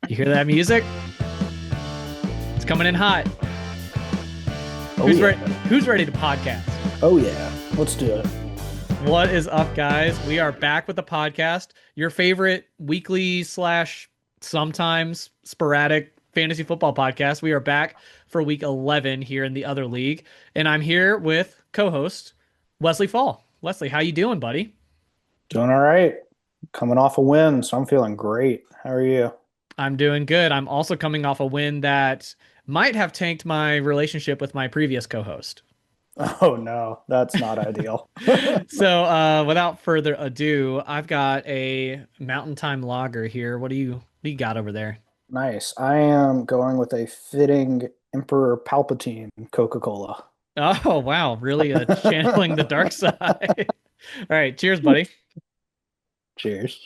You hear that music? It's coming in hot. Oh Who's yeah. ready? Who's ready to podcast? Oh yeah. Let's do it. What is up, guys? We are back with the podcast, your favorite weekly slash sometimes sporadic fantasy football podcast. We are back for week 11 here in the other league, and I'm here with co-host Wesley Fall. Wesley, how you doing, buddy? Doing all right. Coming off a win, so I'm feeling great. How are you? I'm doing good. I'm also coming off a win that might have tanked my relationship with my previous co-host. Oh no, that's not ideal. So, without further ado, I've got a Mountain Time Lager here. What do you got over there? Nice. I am going with a fitting Emperor Palpatine Coca-Cola. Oh, wow, really channeling the dark side. All right, cheers, buddy. Cheers.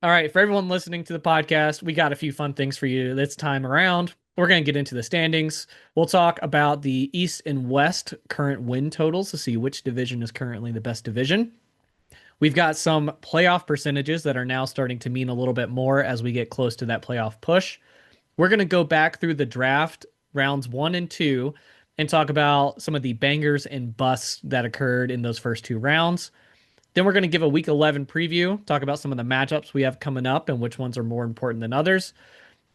All right, for everyone listening to the podcast, we got a few fun things for you this time around. We're going to get into the standings. We'll talk about the East and West current win totals to see which division is currently the best division. We've got some playoff percentages that are now starting to mean a little bit more as we get close to that playoff push. We're going to go back through the draft rounds 1 and 2 and talk about some of the bangers and busts that occurred in those first two rounds. Then we're going to give a week 11 preview, talk about some of the matchups we have coming up and which ones are more important than others.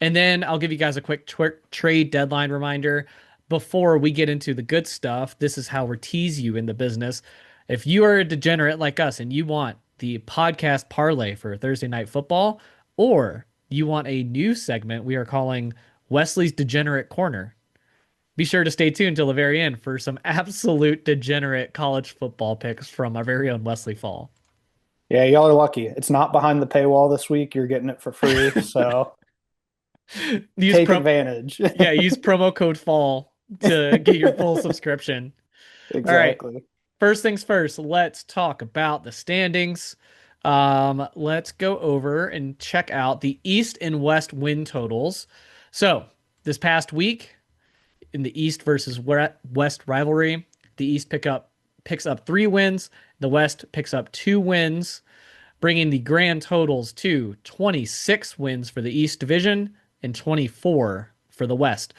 And then I'll give you guys a quick trade deadline reminder before we get into the good stuff. This is how we tease you in the business. If you are a degenerate like us and you want the podcast parlay for Thursday Night Football, or you want a new segment we are calling Wesley's Degenerate Corner, be sure to stay tuned till the very end for some absolute degenerate college football picks from our very own Wesley Fall. Yeah, y'all are lucky. It's not behind the paywall this week. You're getting it for free, so Use take pro advantage. Yeah, use promo code fall to get your full subscription. All right. Exactly. First things first, let's talk about the standings. Let's go over and check out the East and West win totals. So, this past week in the East versus West rivalry, the East picks up 3 wins, the West picks up 2 wins, bringing the grand totals to 26 wins for the East Division and 24 for the West.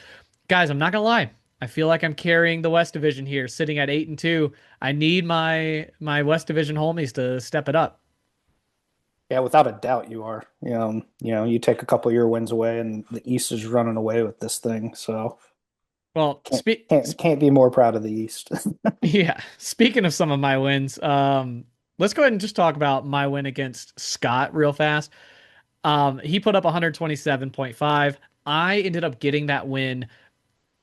Guys, I'm not gonna lie. I feel like I'm carrying the West Division here, sitting at 8-2. I need my West Division homies to step it up. Yeah, without a doubt you are. You take a couple of your wins away and the East is running away with this thing. So Well, can't can't be more proud of the East. yeah. Speaking of some of my wins, let's go ahead and just talk about my win against Scott real fast. He put up 127.5. I ended up getting that win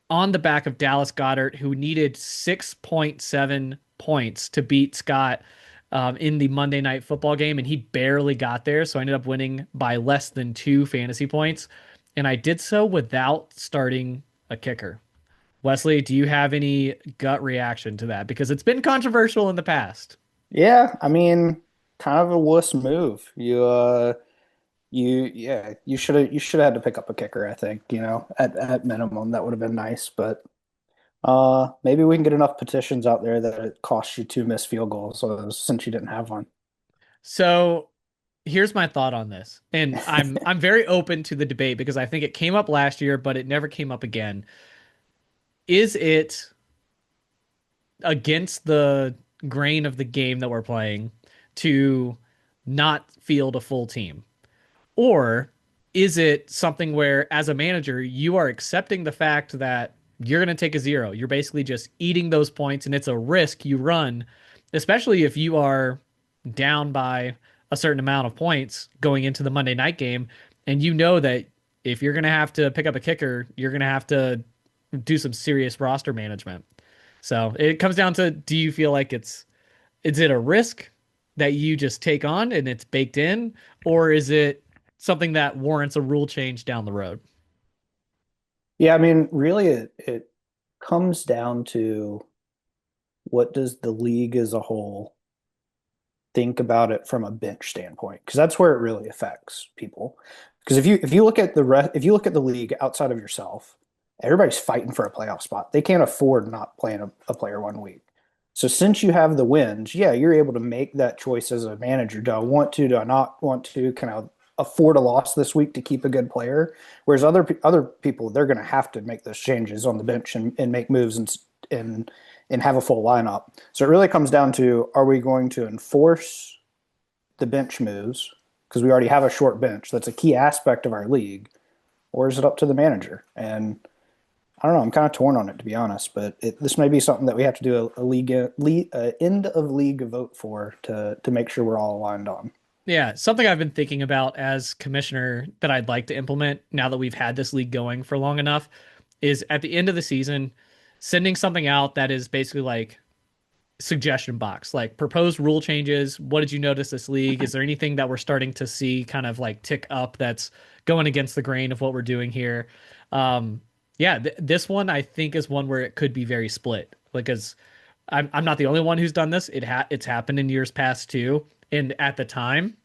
on the back of Dallas Goddard, who needed 6.7 points to beat Scott in the Monday Night Football game, and he barely got there. So I ended up winning by less than 2 fantasy points, and I did so without starting a kicker. Wesley, do you have any gut reaction to that? Because it's been controversial in the past. Yeah, I mean, kind of a wuss move. You should have had to pick up a kicker, I think, at minimum. That would have been nice, but maybe we can get enough petitions out there that it costs you two missed field goals, since you didn't have one. So here's my thought on this. And I'm very open to the debate because I think it came up last year, but it never came up again. Is it against the grain of the game that we're playing to not field a full team? Or is it something where, as a manager, you are accepting the fact that you're going to take a zero? You're basically just eating those points, and it's a risk you run, especially if you are down by a certain amount of points going into the Monday night game. And you know that if you're going to have to pick up a kicker, you're going to have to do some serious roster management. So it comes down to, do you feel like is it a risk that you just take on and it's baked in, or is it something that warrants a rule change down the road? Yeah, I mean, really, it comes down to what does the league as a whole think about it from a bench standpoint? Because that's where it really affects people. Because if you look at if you look at the league outside of yourself, everybody's fighting for a playoff spot. They can't afford not playing a player 1 week. So since you have the wins, yeah, you're able to make that choice as a manager. Do I want to? Do I not want to? Can I afford a loss this week to keep a good player. Whereas other people, they're going to have to make those changes on the bench and make moves and and have a full lineup. So it really comes down to, are we going to enforce the bench moves because we already have a short bench? That's a key aspect of our league, or is it up to the manager? And I don't know. I'm kind of torn on it, to be honest. But this may be something that we have to do a end of league vote for to make sure we're all aligned on. Yeah, something I've been thinking about as commissioner that I'd like to implement now that we've had this league going for long enough is at the end of the season, sending something out that is basically like suggestion box, like proposed rule changes. What did you notice this league? Is there anything that we're starting to see kind of like tick up that's going against the grain of what we're doing here? Yeah, this one I think is one where it could be very split because I'm not the only one who's done this. It's happened in years past too. And at the time,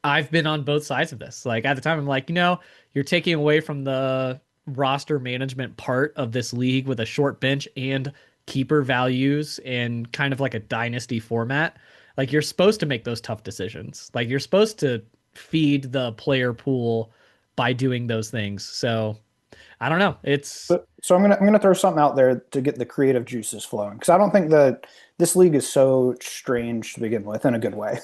I've been on both sides of this. Like at the time, I'm like, you're taking away from the roster management part of this league with a short bench and keeper values and kind of like a dynasty format. Like you're supposed to make those tough decisions. Like you're supposed to feed the player pool by doing those things. So I don't know. It's So I'm gonna throw something out there to get the creative juices flowing because I don't think that this league is so strange to begin with in a good way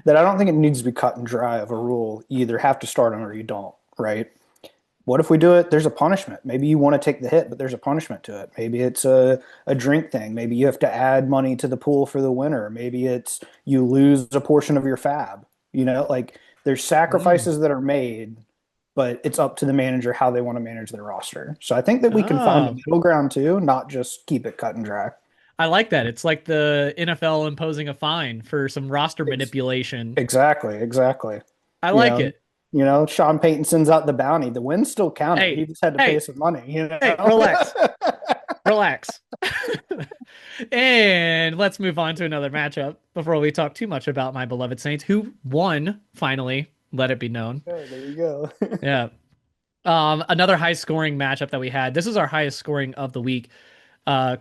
that I don't think it needs to be cut and dry of a rule. You either have to start them or you don't, right? What if we do it? There's a punishment. Maybe you want to take the hit, but there's a punishment to it. Maybe it's a drink thing. Maybe you have to add money to the pool for the winner. Maybe it's you lose a portion of your fab. Like there's mm, sacrifices that are made, but it's up to the manager how they want to manage their roster. So I think that we can find a oh, middle ground too, not just keep it cut and dry. I like that. It's like the NFL imposing a fine for some roster Ex- manipulation. exactly. I You like know, it. Sean Payton sends out the bounty. The win still counted. He Hey, just had to pay hey, some money, hey, relax, relax. And let's move on to another matchup before we talk too much about my beloved Saints, who won finally. Let it be known. Yeah, there you go. Yeah. Another high scoring matchup that we had. This is our highest scoring of the week.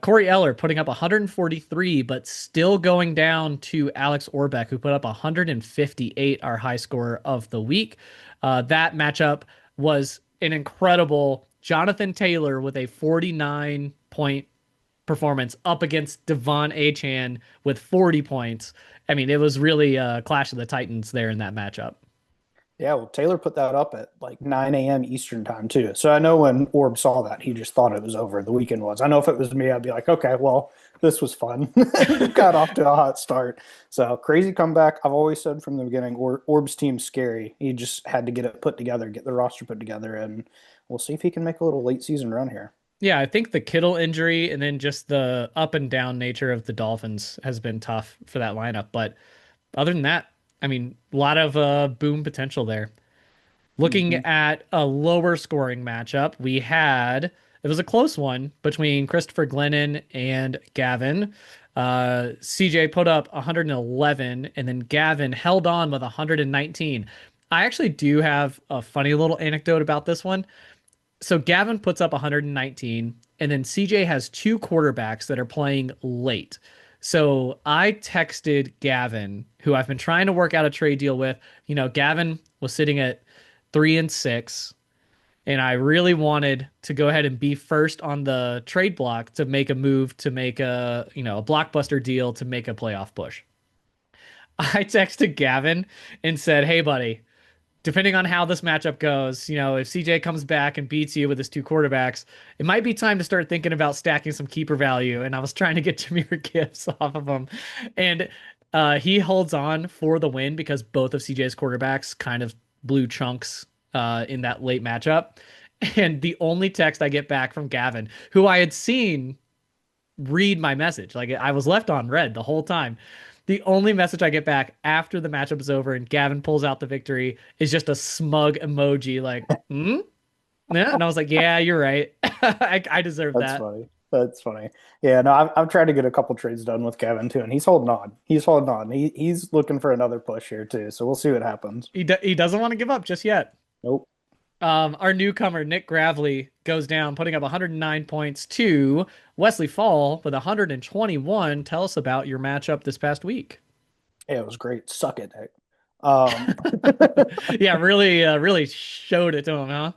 Corey Eller putting up 143, but still going down to Alex Orbeck, who put up 158, our high scorer of the week. That matchup was an incredible Jonathan Taylor with a 49-point performance up against Devon Achan with 40 points. I mean, it was really a clash of the Titans there in that matchup. Yeah, well, Taylor put that up at like 9 a.m. Eastern time too. So I know when Orb saw that, he just thought it was over. The weekend was. I know if it was me, I'd be like, okay, well, this was fun. Got off to a hot start. So crazy comeback. I've always said from the beginning, Orb's team's scary. He just had to get it put together, get the roster put together, and we'll see if he can make a little late season run here. Yeah, I think the Kittle injury and then just the up and down nature of the Dolphins has been tough for that lineup. But other than that, I mean, a lot of boom potential there. Looking Hmm. at a lower scoring matchup, it was a close one between Christopher Glennon and Gavin. CJ put up 111, and then Gavin held on with 119. I actually do have a funny little anecdote about this one. So Gavin puts up 119, and then CJ has two quarterbacks that are playing late. So I texted Gavin, who I've been trying to work out a trade deal with. Gavin was sitting at 3-6, and I really wanted to go ahead and be first on the trade block to make a move to make a blockbuster deal to make a playoff push. I texted Gavin and said, "Hey, buddy, depending on how this matchup goes, if CJ comes back and beats you with his two quarterbacks, it might be time to start thinking about stacking some keeper value." And I was trying to get Jameer Gibbs off of him. And he holds on for the win because both of CJ's quarterbacks kind of blew chunks in that late matchup. And the only text I get back from Gavin, who I had seen read my message. Like I was left on red the whole time. The only message I get back after the matchup is over and Gavin pulls out the victory is just a smug emoji, like, hmm? Yeah. And I was like, yeah, you're right. I deserve That's that. funny. That's funny. Yeah, no, I've tried to get a couple trades done with Kevin too, and he's holding on. He's holding on. He's looking for another push here too. So we'll see what happens. He doesn't want to give up just yet. Nope. Our newcomer, Nick Gravely, goes down, putting up 109 points to Wesley Fall with 121. Tell us about your matchup this past week. Yeah, it was great. Suck it, Nick. Um, Yeah, really showed it to him, huh?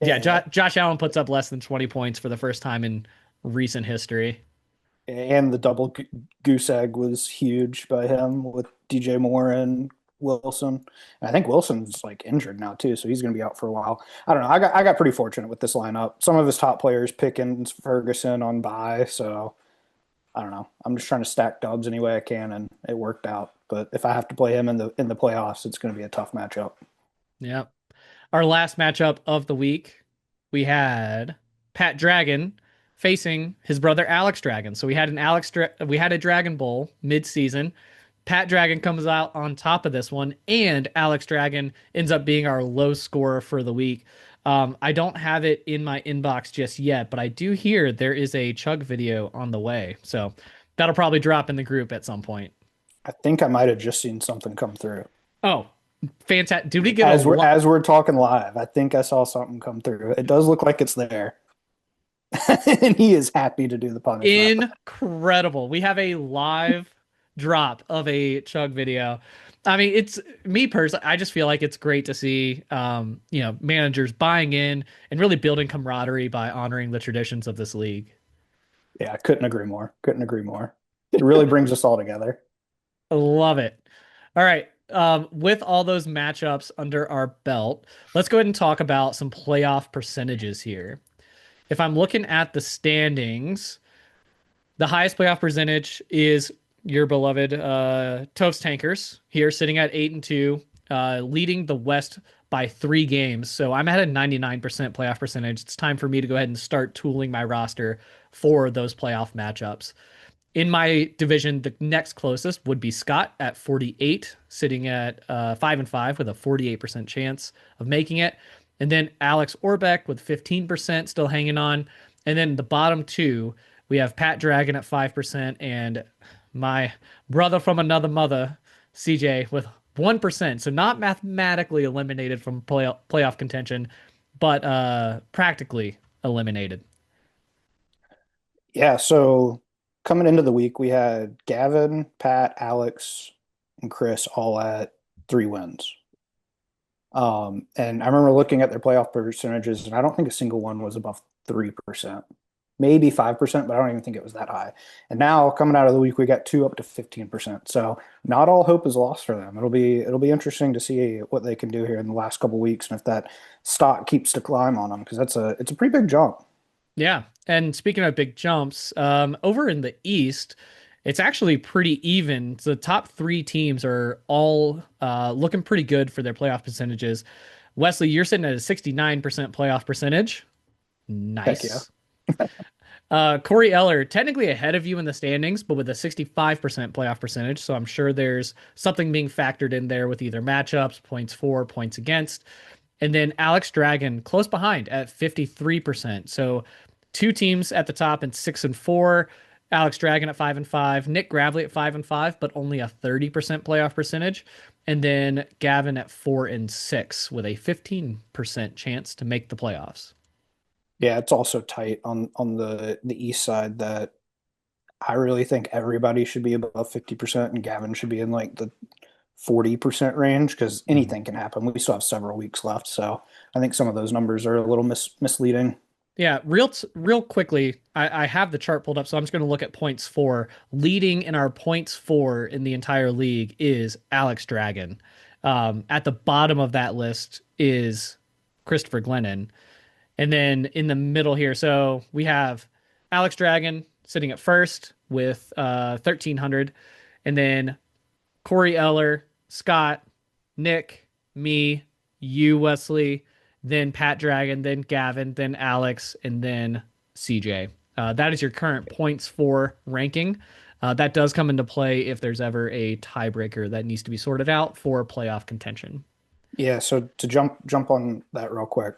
Yeah, yeah, Josh Allen puts up less than 20 points for the first time in recent history. and the double goose egg was huge by him with DJ Moore and Wilson. And I think Wilson's like injured now too, so he's going to be out for a while. I don't know. I got pretty fortunate with this lineup. Some of his top players, Pickens, Ferguson on bye, so I don't know. I'm just trying to stack dubs any way I can, and it worked out. But if I have to play him in the playoffs, it's going to be a tough matchup. Yeah. Our last matchup of the week, we had Pat Dragon facing his brother Alex Dragon. So we had a Dragon Bowl mid-season. Pat Dragon comes out on top of this one, and Alex Dragon ends up being our low scorer for the week. I don't have it in my inbox just yet, but I do hear there is a chug video on the way. So that'll probably drop in the group at some point. I think I might have just seen something come through. Oh, fantastic. Did we get a As lot? we're talking live, I think I saw something come through. It does look like it's there. And he is happy to do the punishment. Incredible. We have a live drop of a chug video. I mean, it's me personally, I just feel like it's great to see managers buying in and really building camaraderie by honoring the traditions of this league. Yeah, I couldn't agree more. Couldn't agree more. It really brings us all together. I love it. All right. With all those matchups under our belt, let's go ahead and talk about some playoff percentages here. If I'm looking at the standings, the highest playoff percentage is your beloved Toast Tankers here, sitting at 8-2, leading the West by 3 games. So I'm at a 99% playoff percentage. It's time for me to go ahead and start tooling my roster for those playoff matchups. In my division, the next closest would be Scott at 48, sitting at 5-5 with a 48% chance of making it. And then Alex Orbeck with 15% still hanging on. And then the bottom two, we have Pat Dragon at 5% and my brother from another mother, CJ, with 1%. So not mathematically eliminated from playoff contention, but practically eliminated. Yeah, so coming into the week, we had Gavin, Pat, Alex, and Chris all at 3 wins. And I remember looking at their playoff percentages, and I don't think a single one was above 3%, maybe 5%, but I don't even think it was that high. And now coming out of the week, we got two up to 15%. So not all hope is lost for them. It'll be interesting to see what they can do here in the last couple weeks, and if that stock keeps to climb on them, because it's a pretty big jump. Yeah. And speaking of big jumps, over in the East, it's actually pretty even. The top three teams are all looking pretty good for their playoff percentages. Wesley, you're sitting at a 69% playoff percentage. Heck yeah. Nice. Corey Eller, technically ahead of you in the standings, but with a 65% playoff percentage. So I'm sure there's something being factored in there with either matchups, points for, points against. And then Alex Dragon close behind at 53%. So two teams at the top and 6-4. Alex Dragon at 5-5. Nick Gravely at 5-5, but only a 30% playoff percentage. And then Gavin at 4-6 with a 15% chance to make the playoffs. Yeah, it's also tight on the east side that I really think everybody should be above 50%, and Gavin should be in like the 40% range because Mhm. anything can happen. We still have several weeks left, so I think some of those numbers are a little misleading. Yeah, real quickly, I have the chart pulled up, so I'm just going to look at points for. Leading in our points for in the entire league is Alex Dragon. At the bottom of that list is Christopher Glennon. And then in the middle here, so we have Alex Dragon sitting at first with 1,300. And then Corey Eller, Scott, Nick, me, you, Wesley, then Pat Dragon, then Gavin, then Alex, and then CJ. That is your current points for ranking. That does come into play if there's ever a tiebreaker that needs to be sorted out for playoff contention. Yeah, so to jump on that real quick,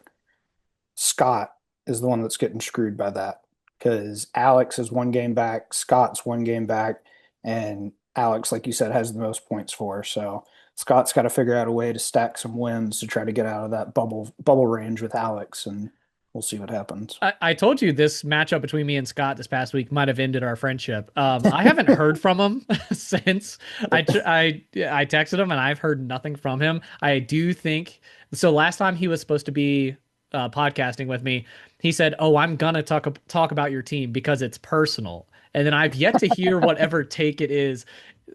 Scott is the one that's getting screwed by that because Alex is 1 game back, Scott's 1 game back, and Alex, like you said, has the most points for. So Scott's got to figure out a way to stack some wins to try to get out of that bubble range with Alex. And we'll see what happens. I told you this matchup between me and Scott this past week might have ended our friendship. I haven't heard from him since I texted him and I've heard nothing from him. I do think so. Last time he was supposed to be podcasting with me, he said, "Oh, I'm gonna talk about your team because it's personal." And then I've yet to hear whatever take it is.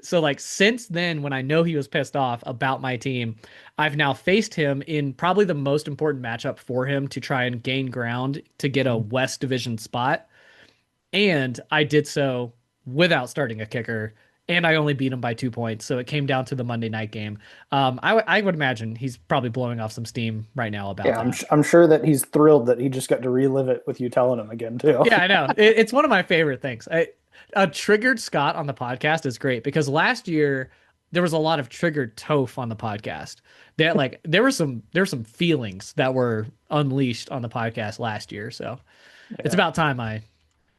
So like since then, when I know he was pissed off about my team, I've now faced him in probably the most important matchup for him to try and gain ground to get a West Division spot. And I did so without starting a kicker. And I only beat him by 2 points. So it came down to the Monday night game. I would imagine he's probably blowing off some steam right now about Yeah, that. I'm sure that he's thrilled that he just got to relive it with you telling him again too. Yeah, I know. It's one of my favorite things. A triggered Scott on the podcast is great because last year there was a lot of triggered Toph on the podcast. That like there were some feelings that were unleashed on the podcast last year. So it's Yeah, about time I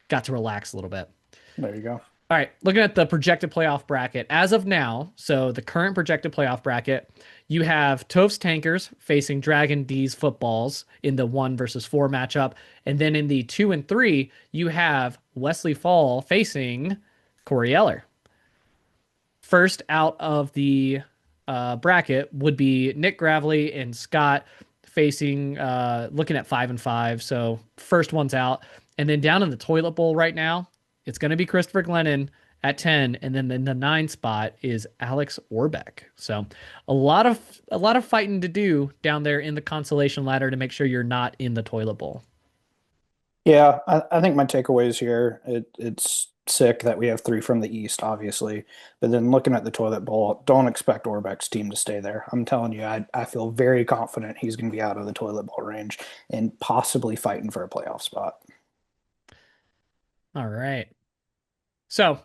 got to relax a little bit. there you go. All right, looking at the projected playoff bracket as of now. So the current projected playoff bracket, you have Toph's Tankers facing Dragon D's Footballs in the 1 versus 4 matchup, and then in the 2 and 3, you have Wesley Fall facing Corey Eller. First out of the bracket would be Nick Gravely and Scott facing looking at 5 and 5. So first one's out, and then down in the toilet bowl right now, it's going to be Christopher Glennon at 10, and then in the 9 spot is Alex Orbeck. So a lot of fighting to do down there in the consolation ladder to make sure you're not in the toilet bowl. Yeah, I think my takeaways here, it's sick that we have three from the East, obviously. But then looking at the toilet bowl, don't expect Orbeck's team to stay there. I'm telling you, I feel very confident he's going to be out of the toilet bowl range and possibly fighting for a playoff spot. All right. So,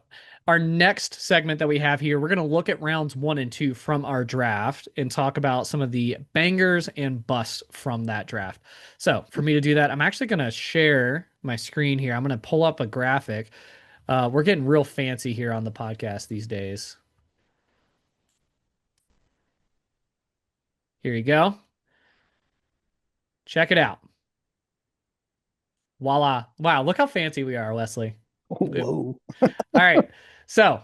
our next segment that we have here, we're going to look at rounds 1 and 2 from our draft and talk about some of the bangers and busts from that draft. So, for me to do that, I'm actually going to share my screen here. I'm going to pull up a graphic. We're getting real fancy here on the podcast these days. Here you go. Check it out. Voila. Wow, look how fancy we are, Wesley. Whoa. All right. So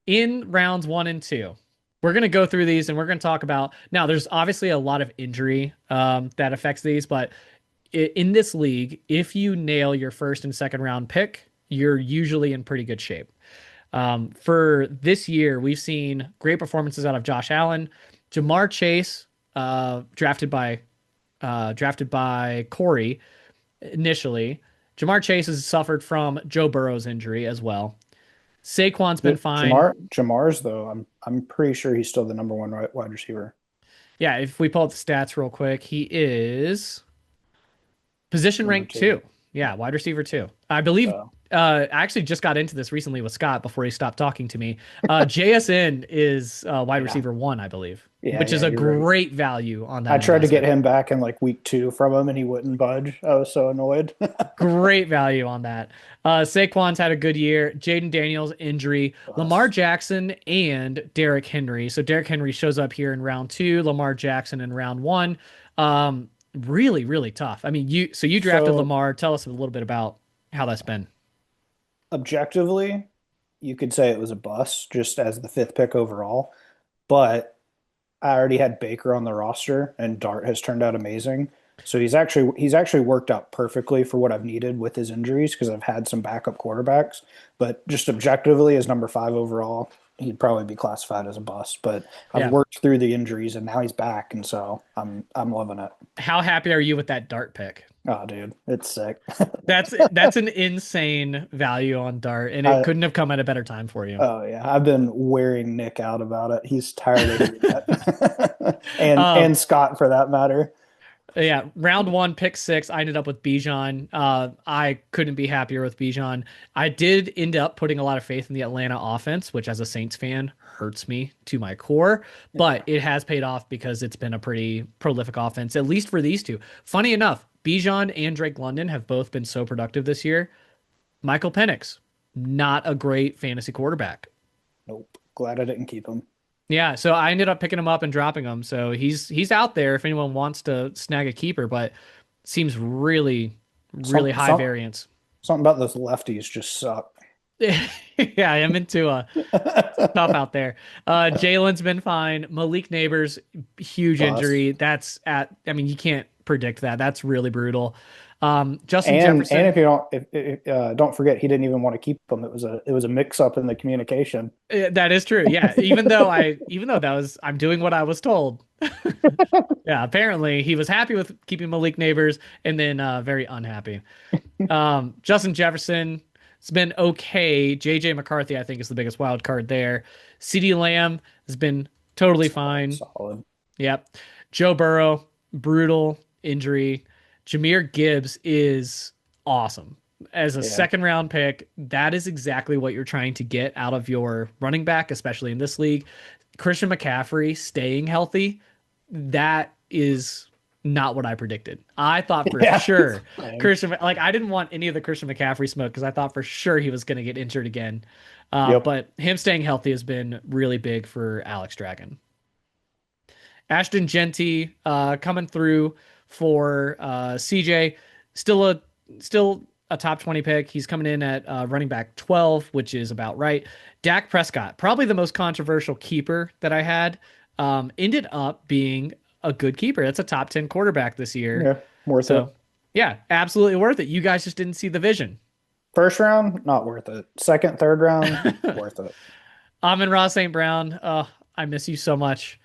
in rounds 1 and 2, we're going to go through these and we're going to talk about now. There's obviously a lot of injury that affects these, but in this league, if you nail your first and second round pick, you're usually in pretty good shape. For this year, we've seen great performances out of Josh Allen, Jamar Chase, drafted by Corey initially. Jamar Chase has suffered from Joe Burrow's injury as well. Saquon's been fine. Jamar's though, I'm pretty sure he's still the number one wide receiver. Yeah, if we pull up the stats real quick, he is position Number rank two. 2. Yeah, wide receiver 2. I believe So I actually just got into this recently with Scott before he stopped talking to me. JSN is wide yeah, receiver 1, I believe, yeah, which is yeah, a you're right. great value on I that tried to get investment. him back in like week two from him, and he wouldn't budge. I was so annoyed. Great value on that. Saquon's had a good year. Jaden Daniels injury, Lamar Bust. Jackson, and Derrick Henry. So Derrick Henry shows up here in round 2. Lamar Jackson in round 1. Really, really tough. I mean, you drafted So Lamar. Tell us a little bit about how that's been. objectively, you could say it was a bust just as the fifth pick overall. But I already had Baker on the roster, and Dart has turned out amazing. So he's actually worked out perfectly for what I've needed with his injuries because I've had some backup quarterbacks. But just objectively, as number five overall, he'd probably be classified as a bust. But I've Yeah. worked through the injuries, and now he's back, and so I'm loving it. How happy are you with that Dart pick? Oh, dude, it's sick. That's an insane value on Dart, and it I couldn't have come at a better time for you. Oh yeah, I've been wearing Nick out about it. He's tired of hearing that, and Um, Scott for that matter. Yeah, round 1, pick 6. I ended up with Bijan. I couldn't be happier with Bijan. I did end up putting a lot of faith in the Atlanta offense, which as a Saints fan hurts me to my core, but Yeah. it has paid off because it's been a pretty prolific offense, at least for these two. Funny enough, Bijan and Drake London have both been so productive this year. Michael Penix, not a great fantasy quarterback. Nope. Glad I didn't keep him. Yeah, so I ended up picking him up and dropping him. So he's out there if anyone wants to snag a keeper, but seems really, really Some high some variance. something about those lefties just suck. Yeah, I'm into tough out there. Jalen's been fine. Malik Neighbors, huge Bust. injury. That's at, I mean, you can't predict that. That's really brutal. Justin And Jefferson, if you don't forget, he didn't even want to keep him. It was a mix up in the communication. that is true. Yeah, even though that was, I'm doing what I was told. Yeah, apparently he was happy with keeping Malik Neighbors and then very unhappy. Justin Jefferson, it's been okay. JJ McCarthy, I think, is the biggest wild card there. CeeDee Lamb has been totally Solid, fine. solid. Yep. Joe Burrow, brutal injury. Jahmyr Gibbs is awesome. As a Yeah. second round pick, that is exactly what you're trying to get out of your running back, especially in this league. Christian McCaffrey staying healthy, that is not what I predicted. I thought for Yeah. sure Same. I didn't want any of the Christian McCaffrey smoke because I thought for sure he was going to get injured again. Yep. But him staying healthy has been really big for Alex Dragon. Ashton Genty coming through for CJ. Still a still a top 20 pick. He's coming in at running back 12, which is about right. Dak Prescott, probably the most controversial keeper that I had, ended up being a good keeper. That's a top 10 quarterback this year. Yeah. Worth So, it. yeah, absolutely worth it. You guys just didn't see the vision. First round, not worth it. Second, third round, worth it. Amon-Ra St. Brown, I miss you so much.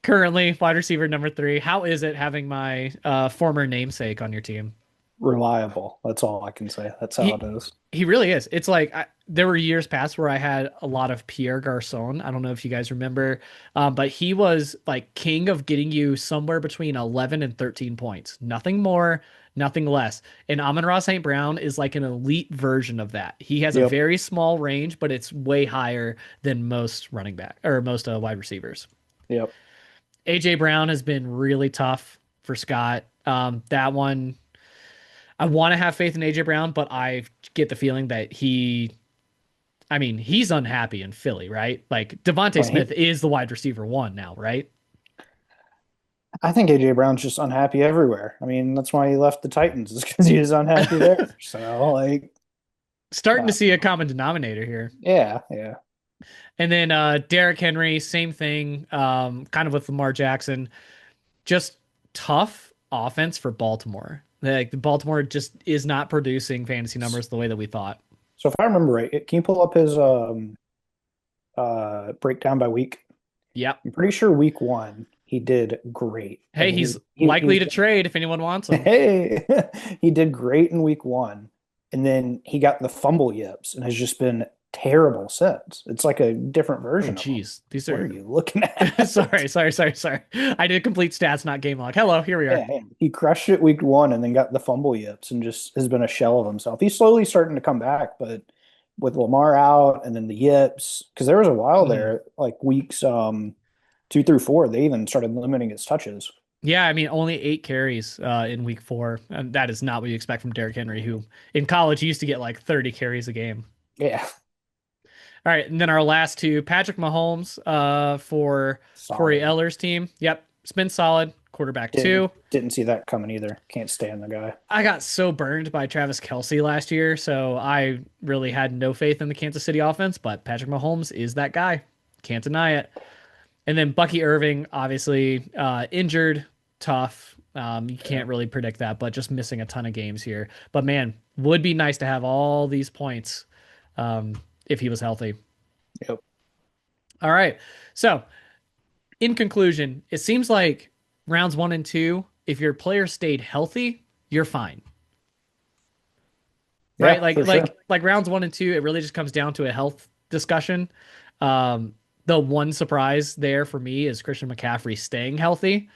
Currently, wide receiver number 3. How is it having my former namesake on your team? Reliable. That's all I can say. That's how it He is. he really is. It's like there were years past where I had a lot of Pierre Garcon. I don't know if you guys remember, but he was like king of getting you somewhere between 11 and 13 points. Nothing more, nothing less. And Amon-Ra St. Brown is like an elite version of that. He has a Yep. very small range, but it's way higher than most running back or most wide receivers. Yep. AJ Brown has been really tough for Scott. That one, I want to have faith in AJ Brown, but I get the feeling that I mean, he's unhappy in Philly, right? Like Devontae When Smith he, is the wide receiver one now, right? I think AJ Brown's just unhappy everywhere. I mean, that's why he left the Titans, is because he was unhappy there. So, like, Starting to uh, see a common denominator here. yeah, yeah. And then Derrick Henry, same thing, kind of with Lamar Jackson, just tough offense for Baltimore. Like Baltimore just is not producing fantasy numbers the way that we thought. So if I remember right, can you pull up his breakdown by week? Yep. I'm pretty sure week one he did great, Hey, and he's he likely was to trade if anyone wants him. hey he did great in week one, and then he got the fumble yips and has just been terrible since. It's like a different Oh, version of him. geez. These What are are you looking at? sorry. I did complete stats, not game log. Hello, here we are. Yeah, he crushed it week one and then got the fumble yips and just has been a shell of himself. He's slowly starting to come back, but with Lamar out and then the yips, because there was a while Mhm. there, like weeks 2 through 4, they even started limiting his touches. Yeah, I mean, only 8 carries in week 4. And that is not what you expect from Derrick Henry, who in college he used to get like 30 carries a game. Yeah, All right, and then our last two, Patrick Mahomes for Corey solid. Eller's team. Yep, it's been solid. Quarterback Didn't two. didn't see that coming either. Can't stand the guy. I got so burned by Travis Kelce last year, so I really had no faith in the Kansas City offense, but Patrick Mahomes is that guy. Can't deny it. And then Bucky Irving, obviously injured, tough. You Yeah. can't really predict that, but just missing a ton of games here. But man, would be nice to have all these points um, if he was healthy. Yep. All right. So, in conclusion, it seems like rounds 1 and 2, if your player stayed healthy, you're fine, right? Yeah, Like for sure. rounds 1 and 2, it really just comes down to a health discussion. The one surprise there for me is Christian McCaffrey staying healthy,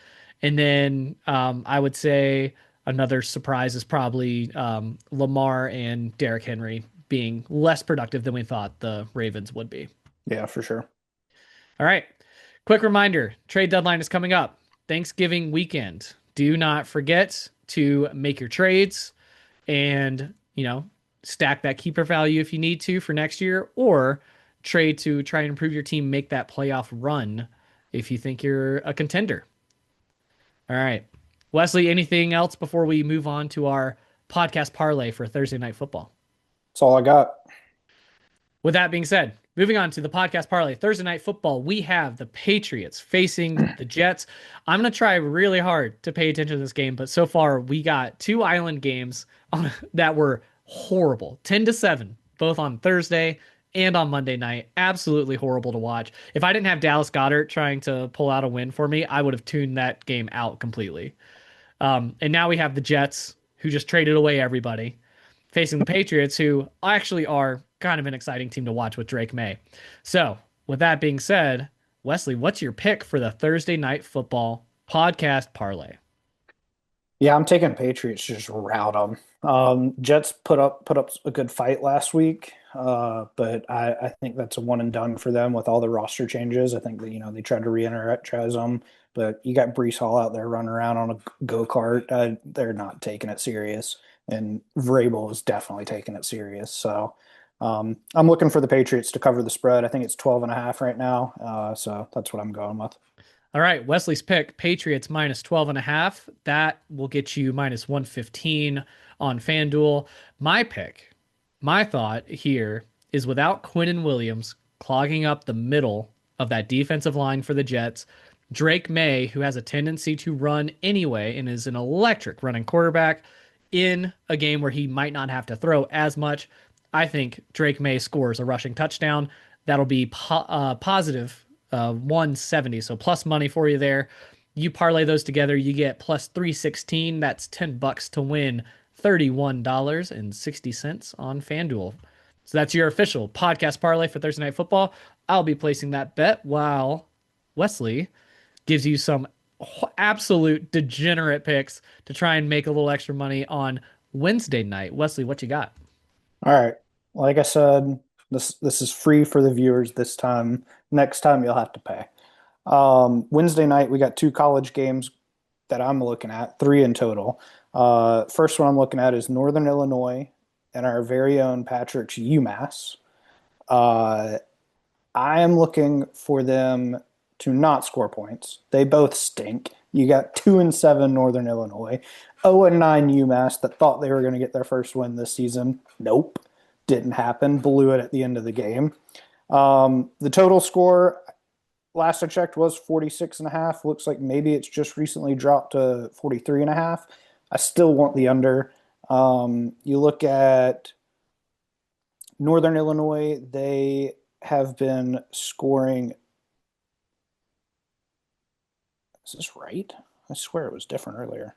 and then I would say another surprise is probably Lamar and Derrick Henry being less productive than we thought the Ravens would be. Yeah, for sure. All right. Quick reminder, trade deadline is coming up. Thanksgiving weekend. Do not forget to make your trades and, stack that keeper value if you need to for next year or trade to try and improve your team, make that playoff run if you think you're a contender. All right. Wesley, anything else before we move on to our podcast parlay for Thursday night football? That's all I got. With that being said, moving on to the podcast parlay Thursday night football, we have the Patriots facing the Jets. I'm going to try really hard to pay attention to this game, but so far we got two island games that were horrible 10-7, both on Thursday and on Monday night. Absolutely horrible to watch. If I didn't have Dallas Goedert trying to pull out a win for me, I would have tuned that game out completely. And now we have the Jets, who just traded away everybody, facing the Patriots, who actually are kind of an exciting team to watch with Drake May. So, with that being said, Wesley, what's your pick for the Thursday night football podcast parlay? Yeah, I'm taking Patriots to just rout them. Jets put up a good fight last week, but I think that's a one and done for them with all the roster changes. I think that they tried to re-energize them, but you got Brees Hall out there running around on a go kart. They're not taking it serious, and Vrabel is definitely taking it serious. So I'm looking for the Patriots to cover the spread. I think it's 12.5 right now, so that's what I'm going with. All right, Wesley's pick, Patriots minus 12.5. That will get you minus 115 on FanDuel. My pick, my thought here is without Quinnen Williams clogging up the middle of that defensive line for the Jets, Drake May, who has a tendency to run anyway and is an electric running quarterback in a game where he might not have to throw as much, I think Drake May scores a rushing touchdown. That'll be positive 170. So plus money for you there. You parlay those together, you get plus 316. That's $10 to win $31.60 on FanDuel. So that's your official podcast parlay for Thursday Night Football. I'll be placing that bet while Wesley gives you some absolute degenerate picks to try and make a little extra money on Wednesday night. Wesley, what you got? All right. Like I said, this is free for the viewers this time. Next time you'll have to pay. Wednesday night we got two college games that I'm looking at, three in total. First one I'm looking at is Northern Illinois and our very own Patrick's UMass. Uh, I am looking for them to not score points. They both stink. You got 2-7 Northern Illinois, 0-9 UMass that thought they were going to get their first win this season. Nope, didn't happen. Blew it at the end of the game. The total score, last I checked, was 46.5. Looks like maybe it's just recently dropped to 43.5. I still want the under. You look at Northern Illinois, they have been scoring. Is this right? I swear it was different earlier.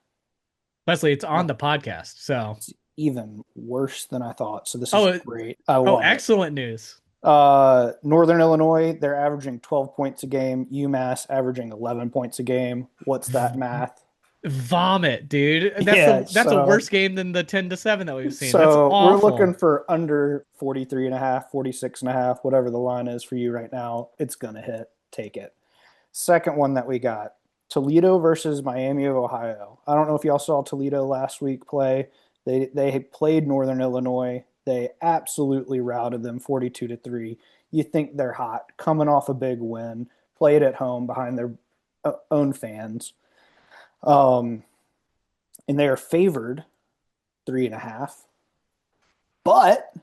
Wesley, it's on No, the podcast. So, it's even worse than I thought. So this is oh, great. I oh, want it. excellent news. Northern Illinois, they're averaging 12 points a game. UMass averaging 11 points a game. What's that math? Vomit, dude. Yeah, That's a so worse game than the 10-7 that we've seen. That's so we're looking awful. for under 43.5, 46.5, whatever the line is for you right now. It's gonna hit. Take it. Second one that we got, Toledo versus Miami of Ohio. I don't know if y'all saw Toledo last week play. They played Northern Illinois. They absolutely routed them 42-3. You think they're hot, coming off a big win, played at home behind their own fans. Um, and they are favored 3.5, but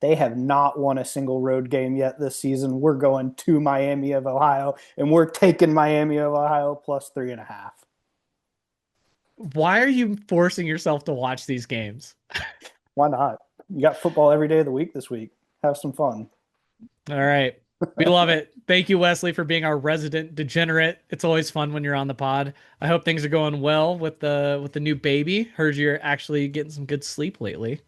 they have not won a single road game yet this season. We're going to Miami of Ohio, and we're taking Miami of Ohio plus 3.5. Why are you forcing yourself to watch these games? Why not? You got football every day of the week this week. Have some fun. All right. We love it. Thank you, Wesley, for being our resident degenerate. It's always fun when you're on the pod. I hope things are going well with the new baby. Heard you're actually getting some good sleep lately.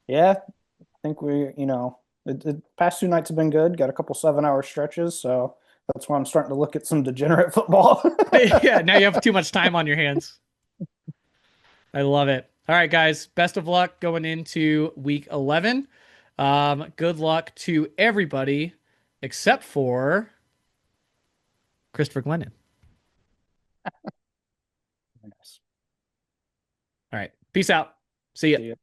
Yeah, I think the past two nights have been good. Got a couple 7-hour stretches, so that's why I'm starting to look at some degenerate football. Yeah, now you have too much time on your hands. I love it. All right, guys. Best of luck going into week 11. Good luck to everybody except for Christopher Glennon. Yes. All right. Peace out. See ya. See ya.